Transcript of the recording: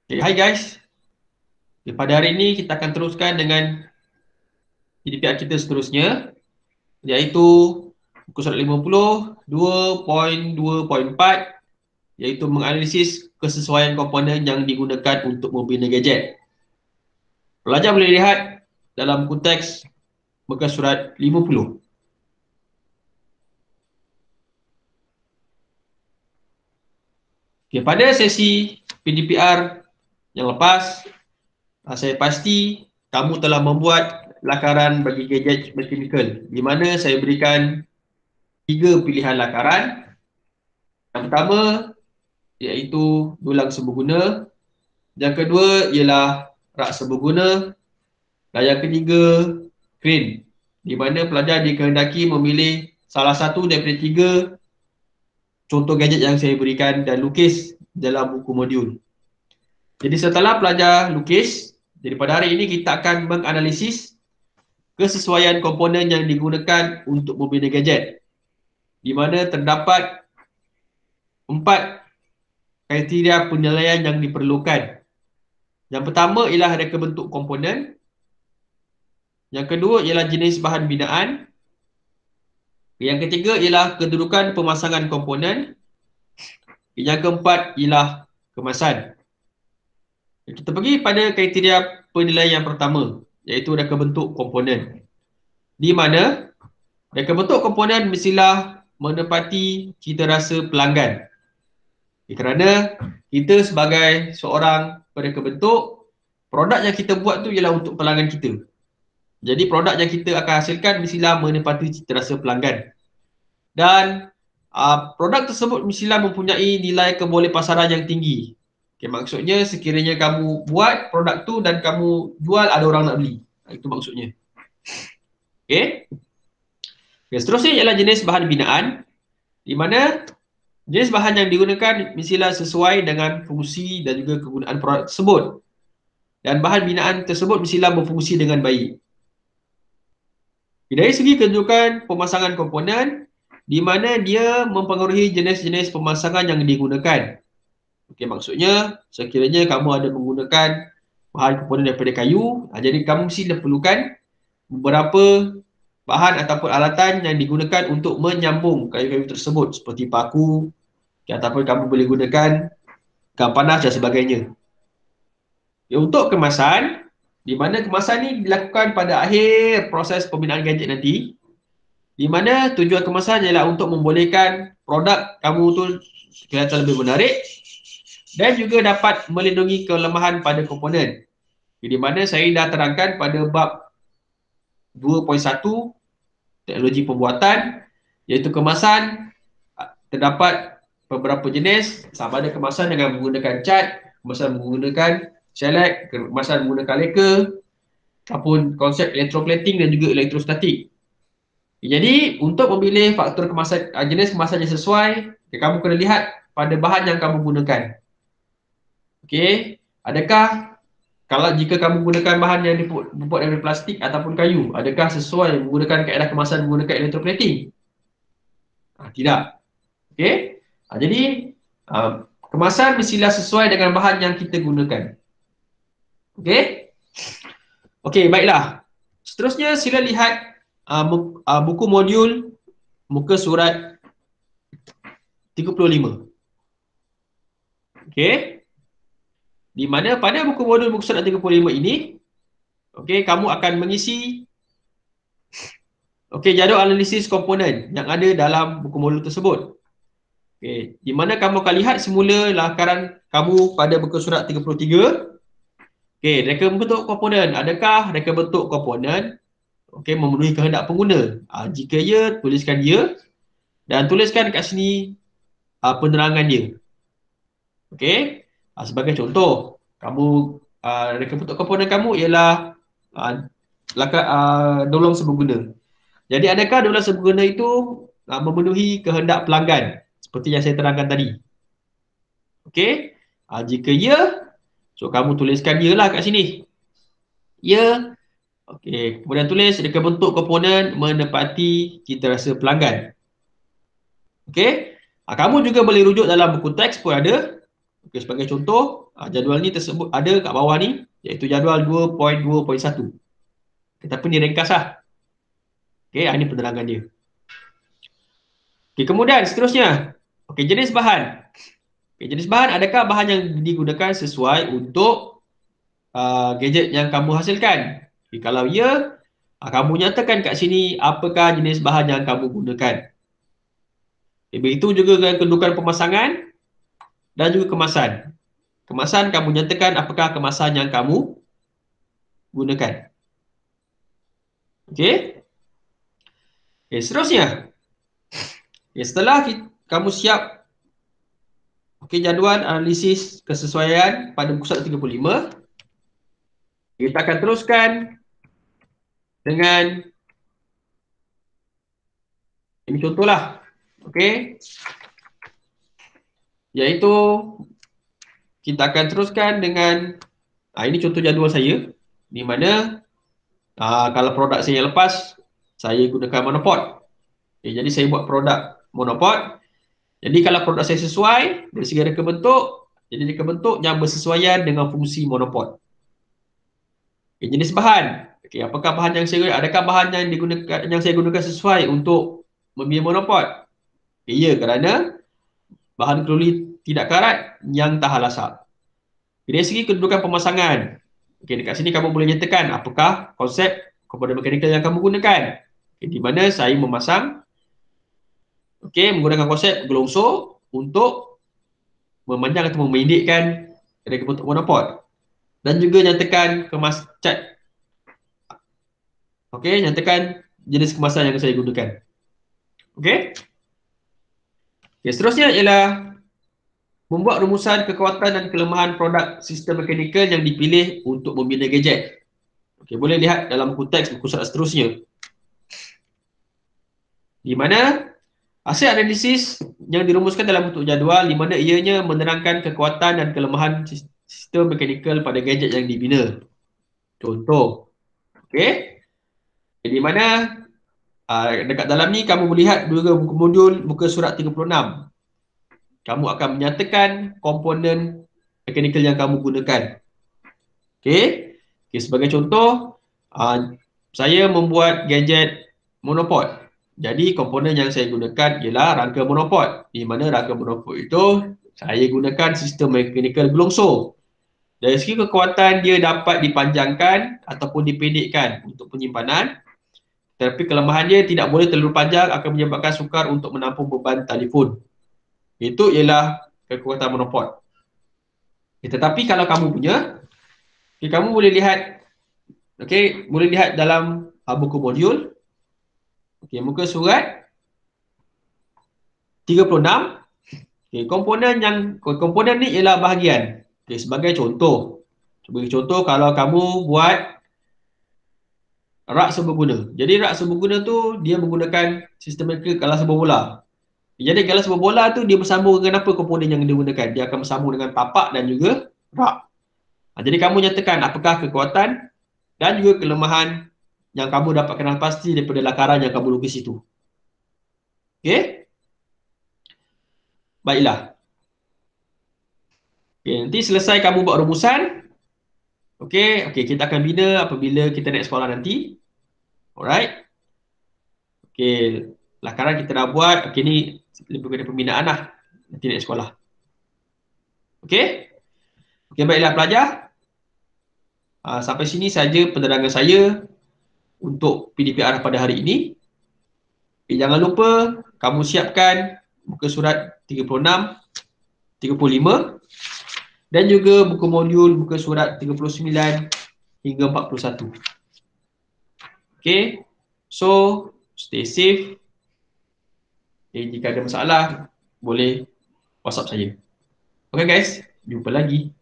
Okay, hai guys. Okay, pada hari ini kita akan teruskan dengan PDPR kita seterusnya, iaitu muka surat 50, 2.2.4, iaitu menganalisis kesesuaian komponen yang digunakan untuk membina gadget. Pelajar boleh lihat dalam konteks muka surat 50. Okay, pada sesi PDPR yang lepas, saya pasti kamu telah membuat lakaran bagi gadget mechanical, di mana saya berikan 3 pilihan lakaran. Yang pertama iaitu dulang serbaguna, yang kedua ialah rak serbaguna, dan yang ketiga crane, di mana pelajar dikehendaki memilih salah satu daripada 3 contoh gadget yang saya berikan dan lukis dalam buku modul. Jadi setelah pelajar lukis, jadi pada hari ini kita akan menganalisis kesesuaian komponen yang digunakan untuk membina gadget, di mana terdapat 4 kriteria penilaian yang diperlukan. Yang pertama ialah reka bentuk komponen. Yang kedua ialah jenis bahan binaan. Yang ketiga ialah kedudukan pemasangan komponen. Yang keempat ialah kemasan. Kita pergi pada kriteria penilaian yang pertama, iaitu reka bentuk komponen. Di mana reka bentuk komponen mestilah menepati cita rasa pelanggan. Kerana kita sebagai seorang pereka bentuk, produk yang kita buat tu ialah untuk pelanggan kita. Jadi produk yang kita akan hasilkan mestilah menepati cita rasa pelanggan. Dan produk tersebut mestilah mempunyai nilai kebolehpasaran yang tinggi. Okay, maksudnya sekiranya kamu buat produk tu dan kamu jual, ada orang nak beli. Itu maksudnya. Okay. Okay, seterusnya ialah jenis bahan binaan, di mana jenis bahan yang digunakan mestilah sesuai dengan fungsi dan juga kegunaan produk tersebut. Dan bahan binaan tersebut mestilah berfungsi dengan baik. Dari segi kedudukan pemasangan komponen, di mana dia mempengaruhi jenis-jenis pemasangan yang digunakan. Okey, maksudnya sekiranya kamu ada menggunakan bahan komponen daripada kayu, jadi kamu mesti perlukan beberapa bahan ataupun alatan yang digunakan untuk menyambung kayu-kayu tersebut, seperti paku, ataupun kamu boleh gunakan gam panas dan sebagainya. Untuk kemasan, di mana kemasan ni dilakukan pada akhir proses pembinaan gadget nanti, di mana tujuan kemasan ialah untuk membolehkan produk kamu tu kelihatan lebih menarik dan juga dapat melindungi kelemahan pada komponen. Di mana saya dah terangkan pada bab 2.1 teknologi pembuatan, iaitu kemasan terdapat beberapa jenis, sama ada kemasan dengan menggunakan cat, kemasan menggunakan shellac, kemasan menggunakan leka, ataupun konsep electroplating dan juga elektrostatik. Jadi untuk memilih faktor kemasan, jenis kemasan yang sesuai, kamu kena lihat pada bahan yang kamu gunakan. Okey, adakah kalau jika kamu gunakan bahan yang dibuat dari plastik ataupun kayu, adakah sesuai menggunakan kaedah kemasan menggunakan electroplating? Tidak. Okey. Jadi kemasan mestilah sesuai dengan bahan yang kita gunakan. Okey. Okey, baiklah. Seterusnya sila lihat buku modul muka surat 35. Okey. Di mana pada buku modul muka surat 35 ini, okey, kamu akan mengisi jadual analisis komponen yang ada dalam buku modul tersebut. Okey, di mana kamu akan lihat semula lakaran kamu pada muka surat 33. Okey, reka bentuk komponen. Adakah reka bentuk komponen memenuhi kehendak pengguna? Jika ya, tuliskan ya dan tuliskan kat sini penerangan dia. Okey, sebagai contoh, kamu reka bentuk komponen kamu ialah dolong serbaguna. Jadi adakah dolong serbaguna itu memenuhi kehendak pelanggan seperti yang saya terangkan tadi? Okey, jika ya, so kamu tuliskan ya lah kat sini. Ya. Okey, kemudian tulis reka bentuk komponen menepati cita rasa pelanggan. Okey, kamu juga boleh rujuk dalam buku teks pun ada. Okey, sebagai contoh, jadual ni tersebut ada kat bawah ni, iaitu jadual 2.2.1. Tapi ni ringkas lah. Okey, ini penerangan dia. Okey, kemudian seterusnya. Okey, jenis bahan. Okey, jenis bahan, adakah bahan yang digunakan sesuai untuk gadget yang kamu hasilkan? Okay, kalau ya, kamu nyatakan kat sini apakah jenis bahan yang kamu gunakan. Okay, begitu juga dengan kedudukan pemasangan dan juga kemasan. Kemasan, kamu nyatakan apakah kemasan yang kamu gunakan. Okey. Okay, seterusnya. Okay, setelah kamu siap jadual analisis kesesuaian pada muka surat 35, kita akan teruskan dengan ini contohlah. Okey. Iaitu kita akan teruskan dengan ini contoh jadual saya, di mana kalau produk saya yang lepas saya gunakan monopod. Okay, jadi saya buat produk monopod. Jadi kalau produk saya sesuai dari segi reka bentuk, jadi reka bentuk yang bersesuaian dengan fungsi monopod. Okay, jenis bahan. Okay, apakah bahan yang saya, adakah bahan yang saya gunakan sesuai untuk membina monopod? Okay, ya, kerana bahan klorид tidak karat yang tahan lasap. Dari segi kedudukan pemasangan, okay, dekat sini kamu boleh nyatakan apakah konsep komponen mekanikal yang kamu gunakan. Okay, di mana saya memasang, menggunakan konsep gelongso untuk memanjang atau memendekkan reka bentuk monopod. Dan juga nyatakan cat. Okey, nyatakan jenis kemasan yang saya gunakan. Okey. Okay, seterusnya ialah membuat rumusan kekuatan dan kelemahan produk sistem mekanikal yang dipilih untuk membina gadget. Okey, boleh lihat dalam buku teks buku surat seterusnya. Di mana hasil analisis yang dirumuskan dalam bentuk jadual, di mana ianya menerangkan kekuatan dan kelemahan sistem mekanikal pada gadget yang dibina. Contoh. Okey. Di mana dekat dalam ni kamu melihat juga buku modul muka surat 36. Kamu akan menyatakan komponen mekanikal yang kamu gunakan. Okey. Okay, sebagai contoh, saya membuat gadget monopod. Jadi komponen yang saya gunakan ialah rangka monopod. Di mana rangka monopod itu saya gunakan sistem mekanikal gelongso. Dari segi kekuatan dia dapat dipanjangkan ataupun dipendekkan untuk penyimpanan. Tetapi kelemahan dia tidak boleh terlalu panjang, akan menyebabkan sukar untuk menampung beban telefon. Itu ialah kekuatan monopod. Tetapi kalau kamu punya, kamu boleh lihat, boleh lihat dalam buku modul. Muka surat 36. Komponen ni ialah bahagian. Sebagai contoh. Kalau kamu buat rak serbaguna. Jadi rak serbaguna tu dia menggunakan sistem galas serbebola. Jadi galas serbebola tu dia bersambung dengan apa komponen yang dia gunakan? Dia akan bersambung dengan tapak dan juga rak. Jadi kamu nyatakan apakah kekuatan dan juga kelemahan yang kamu dapat kenal pasti daripada lakaran yang kamu lukis itu. Okey? Baiklah. Okey, nanti selesai kamu buat rumusan. Okey, kita akan bina apabila kita naik sekolah nanti. Alright. Okey, lakaran kita dah buat. Okey, ni lebih kepada pembinaan lah. Nanti naik sekolah. Okey? Okey, baiklah pelajar. Sampai sini saja penerangan saya untuk PDPR pada hari ini. Jangan lupa kamu siapkan muka surat 36, 35 dan juga buku modul muka surat 39 hingga 41. Okay, so stay safe. Jika ada masalah boleh WhatsApp saya. Okay guys, jumpa lagi.